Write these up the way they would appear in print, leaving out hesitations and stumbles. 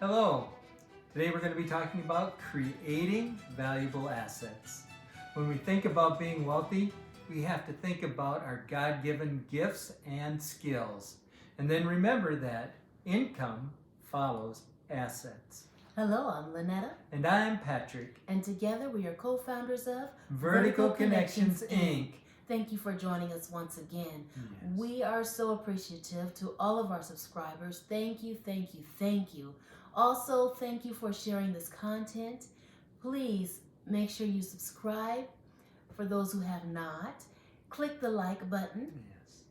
Hello. Today we're going to be talking about creating valuable assets. When we think about being wealthy, we have to think about our God-given gifts and skills. And then remember that income follows assets. Hello, I'm Linnetta. And I'm Patrick. And together we are co-founders of Vertical Connections Inc. Thank you for joining us once again. Yes. We are so appreciative to all of our subscribers. Thank you, thank you, thank you. Also, thank you for sharing this content. Please make sure you subscribe. For those who have not, click the like button. Yes.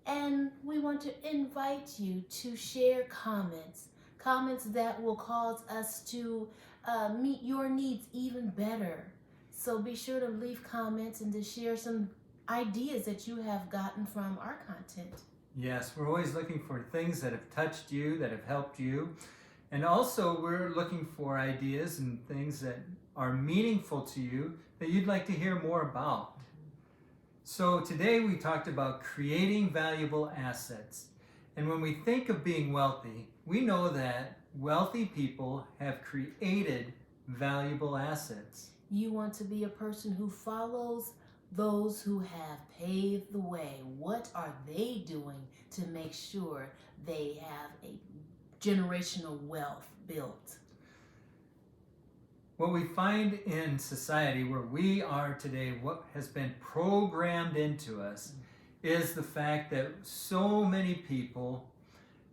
And we want to invite you to share comments that will cause us to meet your needs even better. So be sure to leave comments and to share some ideas that you have gotten from our content. Yes, we're always looking for things that have touched you, that have helped you. And also we're looking for ideas and things that are meaningful to you that you'd like to hear more about. So today we talked about creating valuable assets. And when we think of being wealthy, we know that wealthy people have created valuable assets. You want to be a person who follows those who have paved the way. What are they doing to make sure they have a generational wealth built? What we find in society where we are today, what has been programmed into us, is the fact that so many people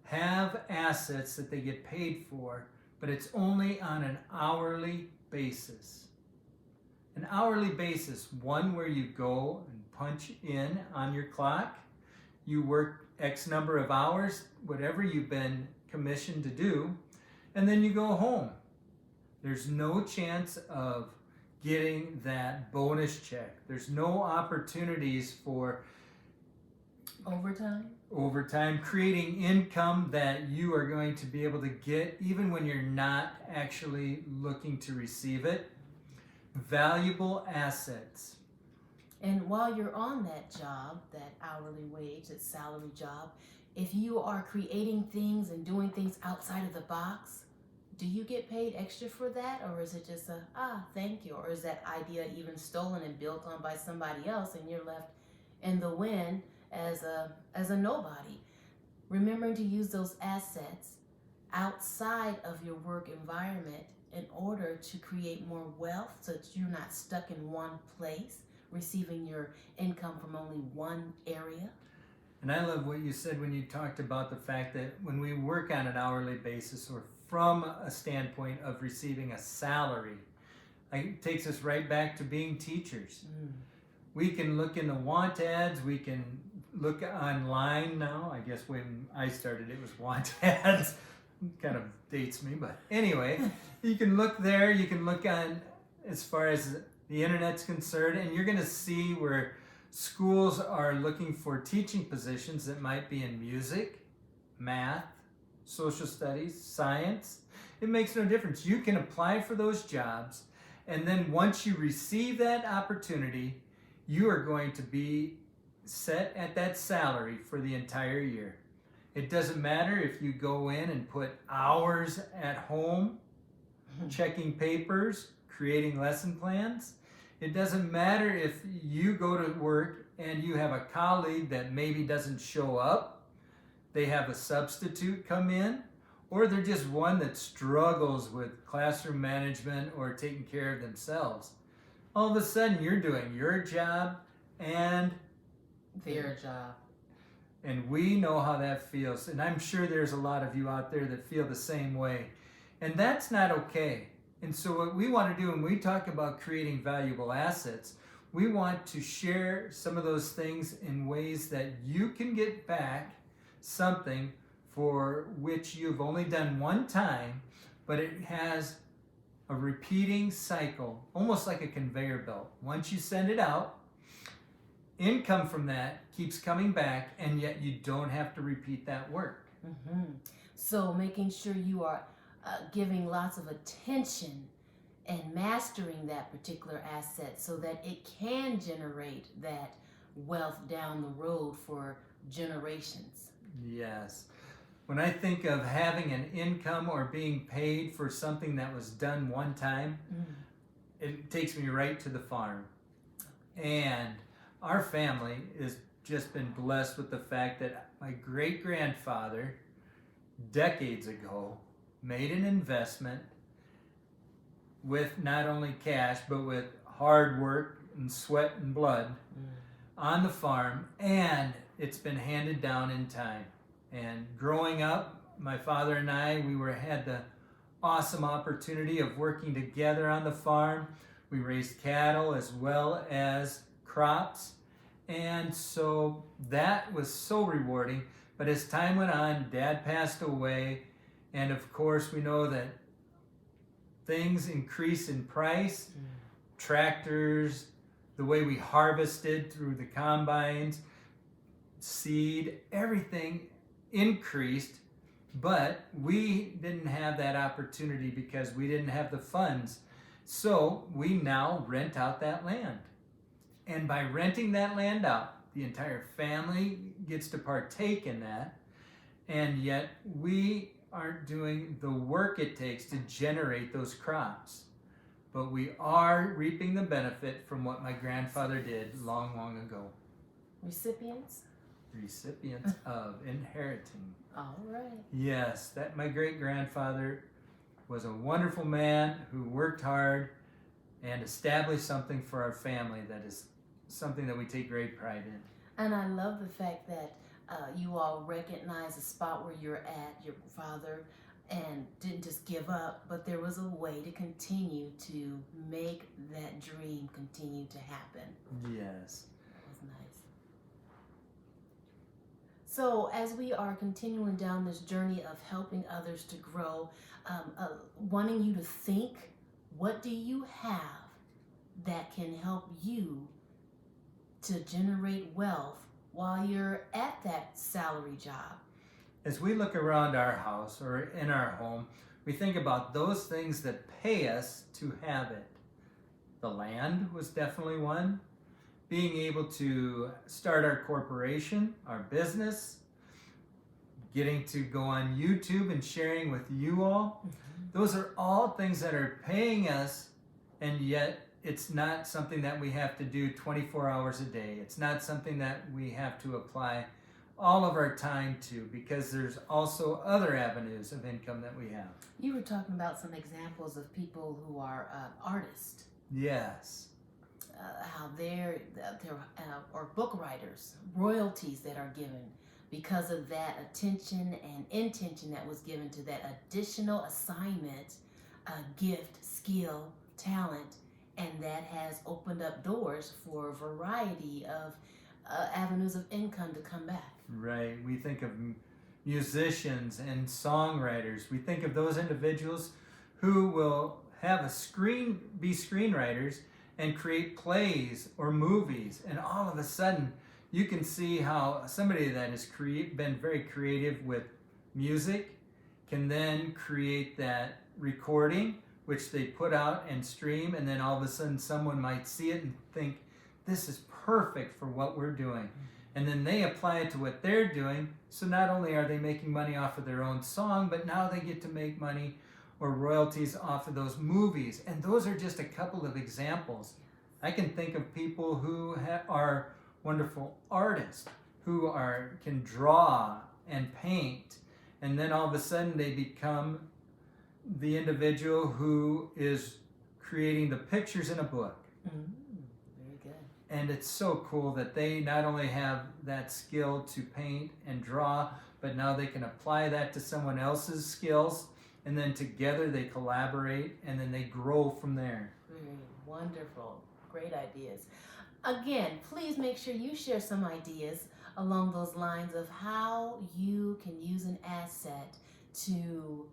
have assets that they get paid for, but it's only on an hourly basis. An hourly basis, one where you go and punch in on your clock, you work X number of hours, whatever you've been commissioned to do, and then you go home. There's no chance of getting that bonus check. There's no opportunities for overtime, creating income that you are going to be able to get even when you're not actually looking to receive it. Valuable assets. And while you're on that job, that hourly wage, that salary job, if you are creating things and doing things outside of the box, do you get paid extra for that? Or is it just thank you? Or is that idea even stolen and built on by somebody else and you're left in the wind as a nobody? Remembering to use those assets outside of your work environment in order to create more wealth so that you're not stuck in one place, receiving your income from only one area. And I love what you said when you talked about the fact that when we work on an hourly basis or from a standpoint of receiving a salary, it takes us right back to being teachers. We can look in the want ads, we can look online now. I guess when I started it was want ads. Kind of dates me, but anyway, you can look there, you can look on as far as the internet's concerned, and you're going to see where schools are looking for teaching positions that might be in music, math, social studies, science. It makes no difference. You can apply for those jobs, and then once you receive that opportunity, you are going to be set at that salary for the entire year. It doesn't matter if you go in and put hours at home, checking papers, creating lesson plans. It doesn't matter if you go to work and you have a colleague that maybe doesn't show up, they have a substitute come in, or they're just one that struggles with classroom management or taking care of themselves. All of a sudden you're doing your job and their job. And we know how that feels. And I'm sure there's a lot of you out there that feel the same way. And that's not okay. And so what we want to do when we talk about creating valuable assets, we want to share some of those things in ways that you can get back something for which you've only done one time, but it has a repeating cycle, almost like a conveyor belt. Once you send it out, income from that keeps coming back, and yet you don't have to repeat that work. So making sure you are giving lots of attention and mastering that particular asset so that it can generate that wealth down the road for generations. Yes. when I think of having an income or being paid for something that was done one time, it takes me right to the farm. And our family has just been blessed with the fact that my great-grandfather, decades ago, made an investment with not only cash, but with hard work and sweat and blood on the farm, and it's been handed down in time. And growing up, my father and I, had the awesome opportunity of working together on the farm. We raised cattle as well as crops, and so that was so rewarding. But as time went on, Dad passed away, and of course we know that things increase in price. Tractors, the way we harvested through the combines, seed, everything increased, but we didn't have that opportunity because we didn't have the funds. So we now rent out that land. And by renting that land out, the entire family gets to partake in that, and yet we aren't doing the work it takes to generate those crops. But we are reaping the benefit from what my grandfather did long, long ago. Recipients of inheriting. All right. Yes, that my great-grandfather was a wonderful man who worked hard and established something for our family that is something that we take great pride in. And I love the fact that you all recognize the spot where you're at, your father, and didn't just give up, but there was a way to continue to make that dream continue to happen. Yes. That was nice. So as we are continuing down this journey of helping others to grow, wanting you to think, what do you have that can help you to generate wealth while you're at that salary job? As we look around our house or in our home, we think about those things that pay us to have it. The land was definitely one. Being able to start our corporation, our business, getting to go on YouTube and sharing with you all. Those are all things that are paying us, and yet it's not something that we have to do 24 hours a day. It's not something that we have to apply all of our time to, because there's also other avenues of income that we have. You were talking about some examples of people who are artists. Yes. How they're or book writers, royalties that are given because of that attention and intention that was given to that additional assignment, gift, skill, talent, and that has opened up doors for a variety of avenues of income to come back. Right. We think of musicians and songwriters. We think of those individuals who will have be screenwriters and create plays or movies, and all of a sudden you can see how somebody that has been very creative with music can then create that recording, which they put out and stream, and then all of a sudden someone might see it and think, this is perfect for what we're doing. And then they apply it to what they're doing, so not only are they making money off of their own song, but now they get to make money or royalties off of those movies. And those are just a couple of examples. I can think of people who are wonderful artists, who can draw and paint, and then all of a sudden they become the individual who is creating the pictures in a book. Very good. And it's so cool that they not only have that skill to paint and draw, but now they can apply that to someone else's skills, and then together they collaborate, and then they grow from there. Wonderful. Great ideas. Again, please make sure you share some ideas along those lines of how you can use an asset to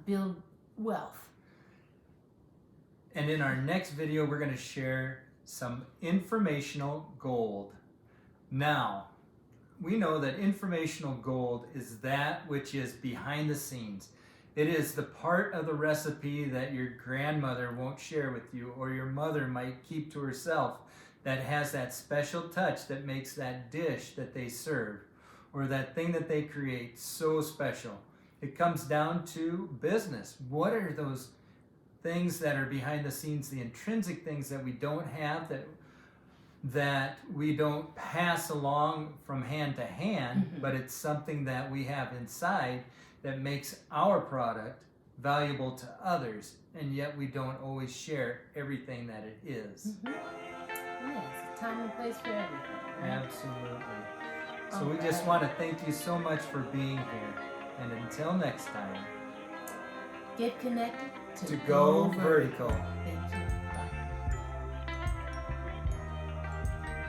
build wealth. And in our next video, we're going to share some informational gold. Now, we know that informational gold is that which is behind the scenes. It is the part of the recipe that your grandmother won't share with you, or your mother might keep to herself, that has that special touch that makes that dish that they serve. or that thing that they create so special. It comes down to business. What are those things that are behind the scenes, the intrinsic things that we don't have, that we don't pass along from hand to hand, but it's something that we have inside that makes our product valuable to others, and yet we don't always share everything that it is. Yes, a time and place for everything, right? Absolutely. So we just want to thank you so much for being here, and until next time, get connected to go vertical. Thank you.